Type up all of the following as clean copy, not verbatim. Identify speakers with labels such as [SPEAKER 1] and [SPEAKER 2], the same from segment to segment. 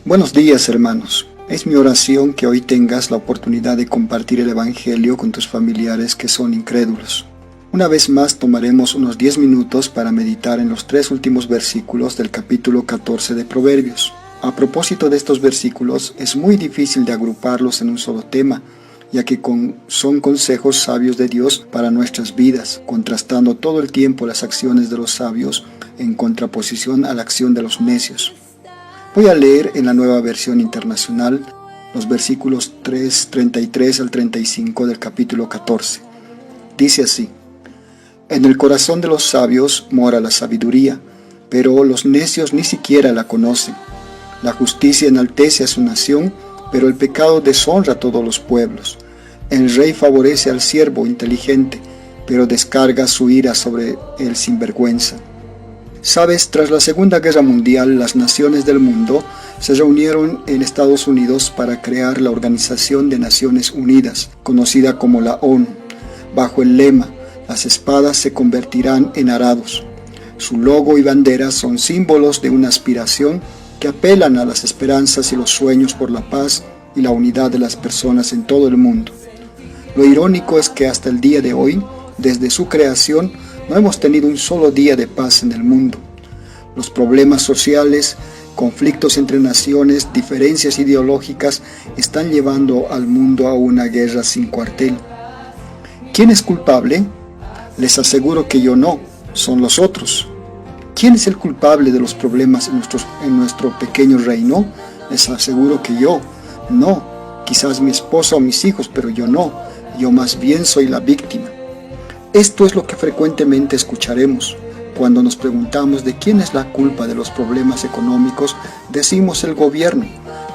[SPEAKER 1] Buenos días, hermanos. Es mi oración que hoy tengas la oportunidad de compartir el Evangelio con tus familiares que son incrédulos. Una vez más tomaremos unos 10 minutos para meditar en los 3 últimos versículos del capítulo 14 de Proverbios. A propósito de estos versículos, es muy difícil de agruparlos en un solo tema, ya que son consejos sabios de Dios para nuestras vidas, contrastando todo el tiempo las acciones de los sabios en contraposición a la acción de los necios. Voy a leer en la Nueva Versión Internacional los versículos 33 al 35 del capítulo 14. Dice así: En el corazón de los sabios mora la sabiduría, pero los necios ni siquiera la conocen. La justicia enaltece a su nación, pero el pecado deshonra a todos los pueblos. El rey favorece al siervo inteligente, pero descarga su ira sobre el sinvergüenza. Sabes, tras la Segunda Guerra Mundial, las naciones del mundo se reunieron en Estados Unidos para crear la Organización de Naciones Unidas, conocida como la ONU, bajo el lema: las espadas se convertirán en arados. Su logo y bandera son símbolos de una aspiración que apelan a las esperanzas y los sueños por la paz y la unidad de las personas en todo el mundo. Lo irónico es que hasta el día de hoy, desde su creación, no hemos tenido un solo día de paz en el mundo. Los problemas sociales, conflictos entre naciones, diferencias ideológicas están llevando al mundo a una guerra sin cuartel. ¿Quién es culpable? Les aseguro que yo no, son los otros. ¿Quién es el culpable de los problemas en nuestro pequeño reino? Les aseguro que yo no. Quizás mi esposa o mis hijos, pero yo no. Yo más bien soy la víctima. Esto es lo que frecuentemente escucharemos. Cuando nos preguntamos de quién es la culpa de los problemas económicos, decimos el gobierno,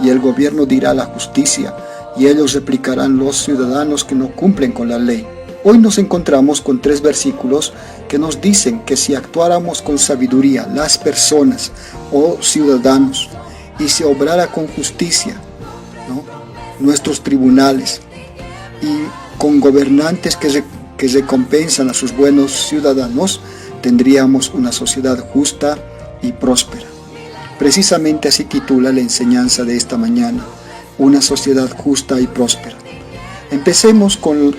[SPEAKER 1] y el gobierno dirá la justicia, y ellos replicarán los ciudadanos que no cumplen con la ley. Hoy nos encontramos con 3 versículos que nos dicen que si actuáramos con sabiduría, las personas o ciudadanos, y se obrara con justicia, nuestros tribunales, y con gobernantes que recompensan a sus buenos ciudadanos, tendríamos una sociedad justa y próspera. Precisamente así titula la enseñanza de esta mañana: una sociedad justa y próspera. Empecemos con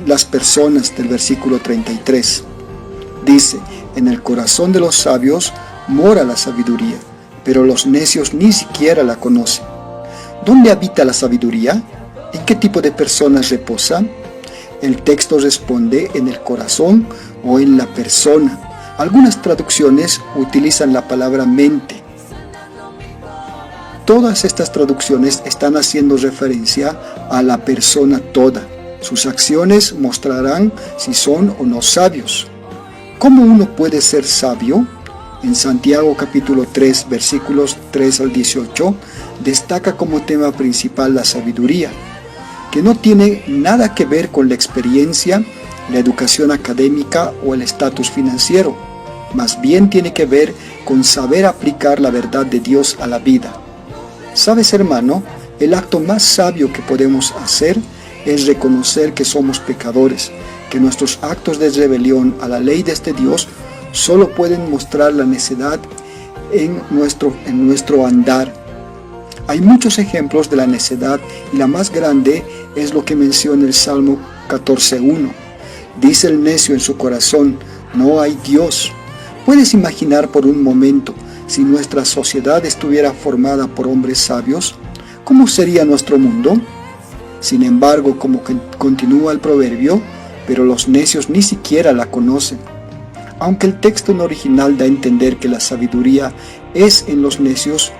[SPEAKER 1] las personas del versículo 33. Dice: en el corazón de los sabios mora la sabiduría, pero los necios ni siquiera la conocen. ¿Dónde habita la sabiduría? ¿En qué tipo de personas reposa? El texto responde: en el corazón o en la persona. Algunas traducciones utilizan la palabra mente. Todas estas traducciones están haciendo referencia a la persona toda. Sus acciones mostrarán si son o no sabios. ¿Cómo uno puede ser sabio? En Santiago capítulo 3, versículos 3 al 18, destaca como tema principal la sabiduría, que no tiene nada que ver con la experiencia, la educación académica o el estatus financiero. Más bien tiene que ver con saber aplicar la verdad de Dios a la vida. ¿Sabes, hermano? El acto más sabio que podemos hacer es reconocer que somos pecadores, que nuestros actos de rebelión a la ley de este Dios solo pueden mostrar la necedad en nuestro andar. Hay muchos ejemplos de la necedad y la más grande es lo que menciona el Salmo 14:1. Dice el necio en su corazón: no hay Dios. ¿Puedes imaginar por un momento si nuestra sociedad estuviera formada por hombres sabios? ¿Cómo sería nuestro mundo? Sin embargo, como continúa el proverbio, pero los necios ni siquiera la conocen. Aunque el texto en original da a entender que la sabiduría es en los necios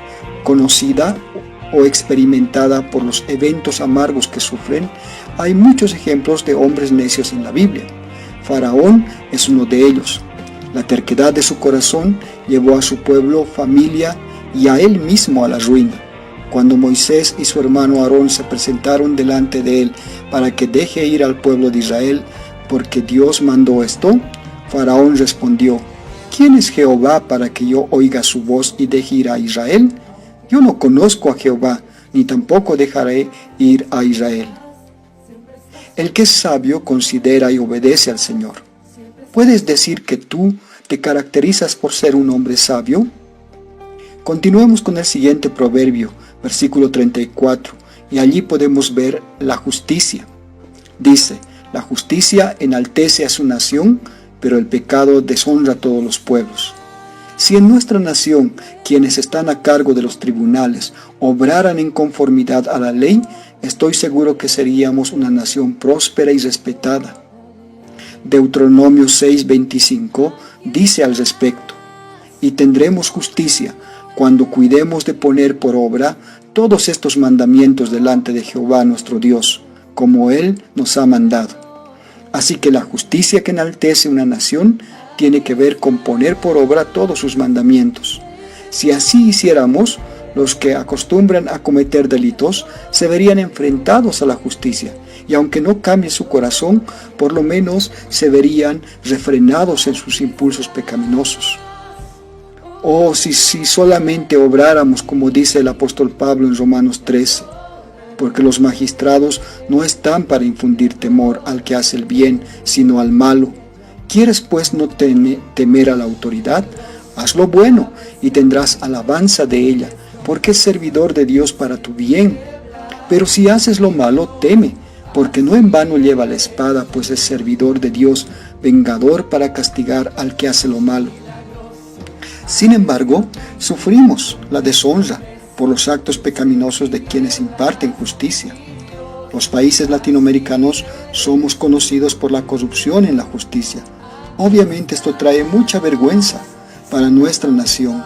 [SPEAKER 1] conocida o experimentada por los eventos amargos que sufren, hay muchos ejemplos de hombres necios en la Biblia. Faraón es uno de ellos. La terquedad de su corazón llevó a su pueblo, familia y a él mismo a la ruina. Cuando Moisés y su hermano Aarón se presentaron delante de él para que deje ir al pueblo de Israel, porque Dios mandó esto, Faraón respondió: ¿quién es Jehová para que yo oiga su voz y deje ir a Israel? Yo no conozco a Jehová, ni tampoco dejaré ir a Israel. El que es sabio considera y obedece al Señor. ¿Puedes decir que tú te caracterizas por ser un hombre sabio? Continuemos con el siguiente proverbio, versículo 34, y allí podemos ver la justicia. Dice, la justicia enaltece a su nación, pero el pecado deshonra a todos los pueblos. Si en nuestra nación quienes están a cargo de los tribunales obraran en conformidad a la ley, estoy seguro que seríamos una nación próspera y respetada. Deuteronomio 6:25 dice al respecto, y tendremos justicia cuando cuidemos de poner por obra todos estos mandamientos delante de Jehová nuestro Dios, como Él nos ha mandado. Así que la justicia que enaltece una nación tiene que ver con poner por obra todos sus mandamientos. Si así hiciéramos, los que acostumbran a cometer delitos se verían enfrentados a la justicia, y aunque no cambie su corazón, por lo menos se verían refrenados en sus impulsos pecaminosos. Oh, si solamente obráramos como dice el apóstol Pablo en Romanos 13, porque los magistrados no están para infundir temor al que hace el bien, sino al malo. ¿Quieres pues no temer a la autoridad? Haz lo bueno y tendrás alabanza de ella, porque es servidor de Dios para tu bien. Pero si haces lo malo, teme, porque no en vano lleva la espada, pues es servidor de Dios, vengador para castigar al que hace lo malo. Sin embargo, sufrimos la deshonra por los actos pecaminosos de quienes imparten justicia. Los países latinoamericanos somos conocidos por la corrupción en la justicia. Obviamente esto trae mucha vergüenza para nuestra nación.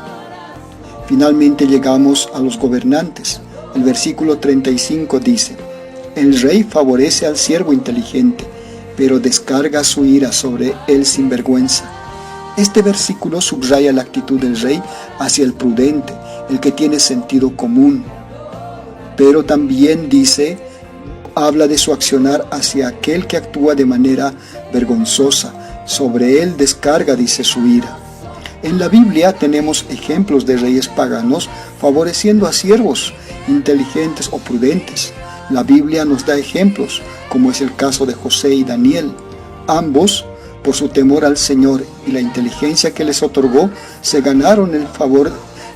[SPEAKER 1] Finalmente llegamos a los gobernantes. El versículo 35 dice, el rey favorece al siervo inteligente, pero descarga su ira sobre el sinvergüenza. Este versículo subraya la actitud del rey hacia el prudente, el que tiene sentido común. Pero también habla de su accionar hacia aquel que actúa de manera vergonzosa. Sobre él descarga, dice, su ira. En la Biblia tenemos ejemplos de reyes paganos favoreciendo a siervos inteligentes o prudentes. La Biblia nos da ejemplos, como es el caso de José y Daniel. Ambos, por su temor al Señor y la inteligencia que les otorgó, se ganaron el favor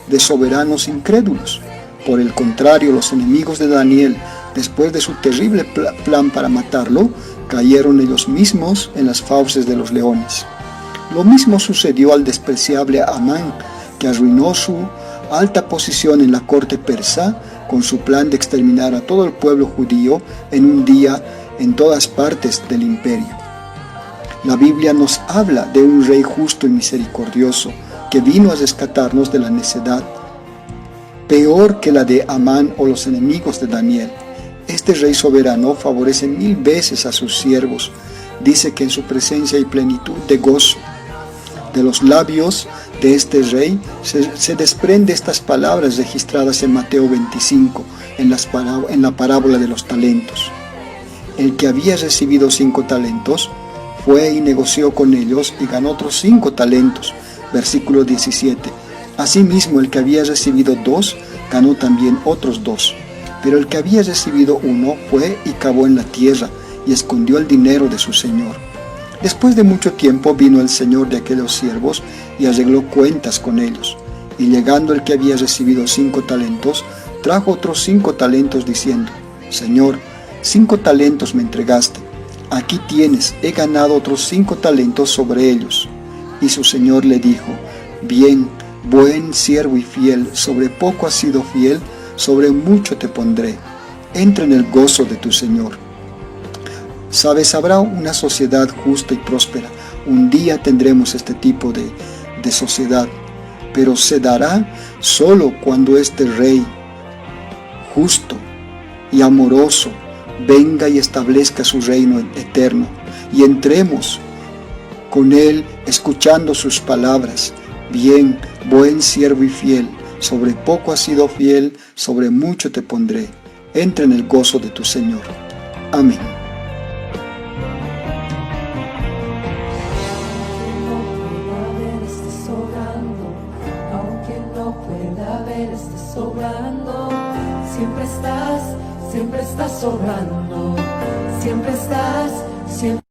[SPEAKER 1] de soberanos incrédulos. Por el contrario, los enemigos de Daniel, después de su terrible plan para matarlo, cayeron ellos mismos en las fauces de los leones. Lo mismo sucedió al despreciable Amán, que arruinó su alta posición en la corte persa con su plan de exterminar a todo el pueblo judío en un día en todas partes del imperio. La Biblia nos habla de un rey justo y misericordioso que vino a rescatarnos de la necedad, peor que la de Amán o los enemigos de Daniel. Este rey soberano favorece 1000 veces a sus siervos. Dice que en su presencia hay plenitud de gozo. De los labios de este rey se desprende estas palabras registradas en Mateo 25, en la parábola de los talentos. El que había recibido 5 talentos fue y negoció con ellos y ganó otros 5 talentos. Versículo 17. Asimismo, el que había recibido 2 ganó también otros 2. Pero el que había recibido 1 fue y cavó en la tierra y escondió el dinero de su señor. Después de mucho tiempo vino el señor de aquellos siervos y arregló cuentas con ellos. Y llegando el que había recibido 5 talentos, trajo otros 5 talentos diciendo, Señor, 5 talentos me entregaste. Aquí tienes, he ganado otros 5 talentos sobre ellos. Y su señor le dijo, bien, buen siervo y fiel, sobre poco has sido fiel, sobre mucho te pondré. Entra en el gozo de tu señor. Sabes, habrá una sociedad justa y próspera. Un día tendremos este tipo de sociedad, pero se dará solo cuando este rey justo y amoroso venga y establezca su reino eterno, y entremos con él escuchando sus palabras. Bien, buen siervo y fiel, sobre poco has sido fiel, sobre mucho te pondré. Entra en el gozo de tu Señor. Amén.
[SPEAKER 2] Aunque no pueda ver, estés sobrando. Siempre estás obrando. Siempre estás, siempre